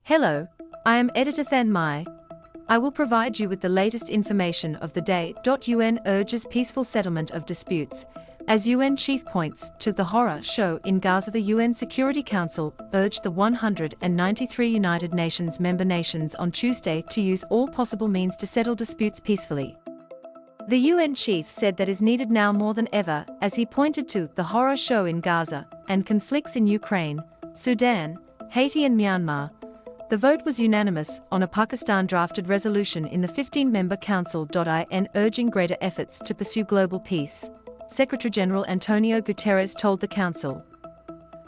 Hello, I am Editor Than Mai. I will provide you with the latest information of the day. UN urges peaceful settlement of disputes. As UN chief points to the horror show in Gaza, the UN Security Council urged the 193 United Nations member nations on Tuesday to use all possible means to settle disputes peacefully. The UN chief said that is needed now more than ever, as he pointed to the horror show in Gaza and conflicts in Ukraine, Sudan, Haiti and Myanmar. The vote was unanimous on a Pakistan-drafted resolution in the 15-member Council.in urging greater efforts to pursue global peace, Secretary-General Antonio Guterres told the Council.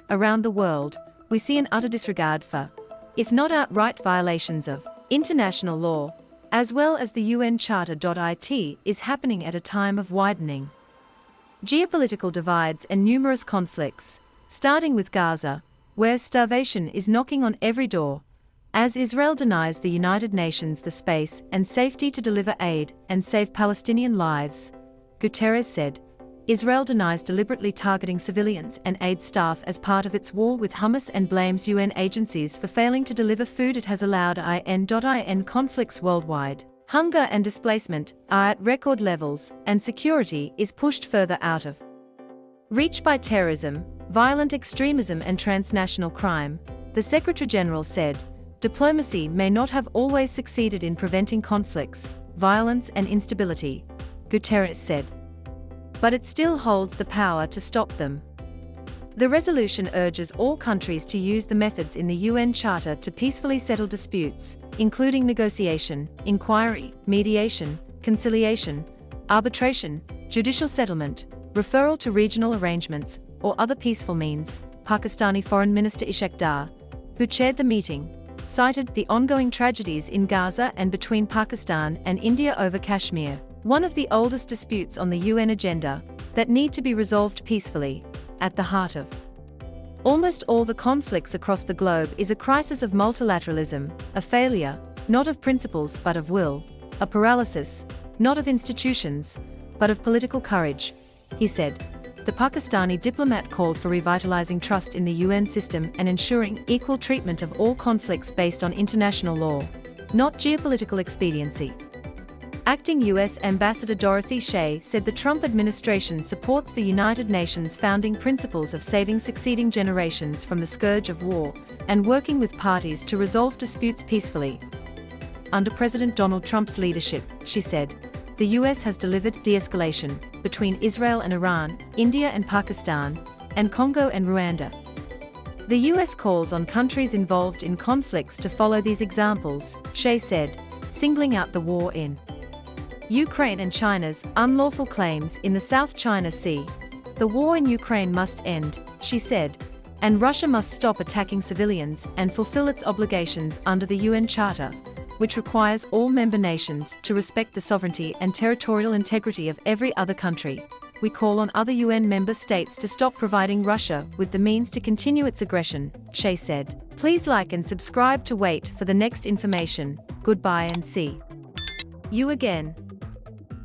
Around the world, we see an utter disregard for, if not outright violations of, international law, as well as the UN Charter.it is happening at a time of widening geopolitical divides and numerous conflicts, starting with Gaza, where starvation is knocking on every door, as Israel denies the United Nations the space and safety to deliver aid and save Palestinian lives. Guterres said, Israel denies deliberately targeting civilians and aid staff as part of its war with Hamas and blames UN agencies for failing to deliver food. It has allowed in conflicts worldwide. Hunger and displacement are at record levels, and security is pushed further out of reach by terrorism, violent extremism and transnational crime, the Secretary-General said. Diplomacy may not have always succeeded in preventing conflicts, violence and instability, Guterres said. But it still holds the power to stop them. The resolution urges all countries to use the methods in the UN Charter to peacefully settle disputes, including negotiation, inquiry, mediation, conciliation, arbitration, judicial settlement, referral to regional arrangements, or other peaceful means. Pakistani Foreign Minister Ishaq Dar, who chaired the meeting, cited the ongoing tragedies in Gaza and between Pakistan and India over Kashmir, one of the oldest disputes on the UN agenda, that need to be resolved peacefully. At the heart of almost all the conflicts across the globe is a crisis of multilateralism, a failure, not of principles but of will, a paralysis, not of institutions, but of political courage, he said. The Pakistani diplomat called for revitalizing trust in the UN system and ensuring equal treatment of all conflicts based on international law, not geopolitical expediency. Acting U.S. Ambassador Dorothy Shea said the Trump administration supports the United Nations founding principles of saving succeeding generations from the scourge of war and working with parties to resolve disputes peacefully. Under President Donald Trump's leadership, she said, the U.S. has delivered de-escalation between Israel and Iran, India and Pakistan, and Congo and Rwanda. The U.S. calls on countries involved in conflicts to follow these examples, Shea said, singling out the war in Ukraine and China's unlawful claims in the South China Sea. The war in Ukraine must end, she said, and Russia must stop attacking civilians and fulfill its obligations under the UN Charter, which requires all member nations to respect the sovereignty and territorial integrity of every other country. We call on other UN member states to stop providing Russia with the means to continue its aggression, Shea said. Please like and subscribe to wait for the next information. Goodbye and see you again.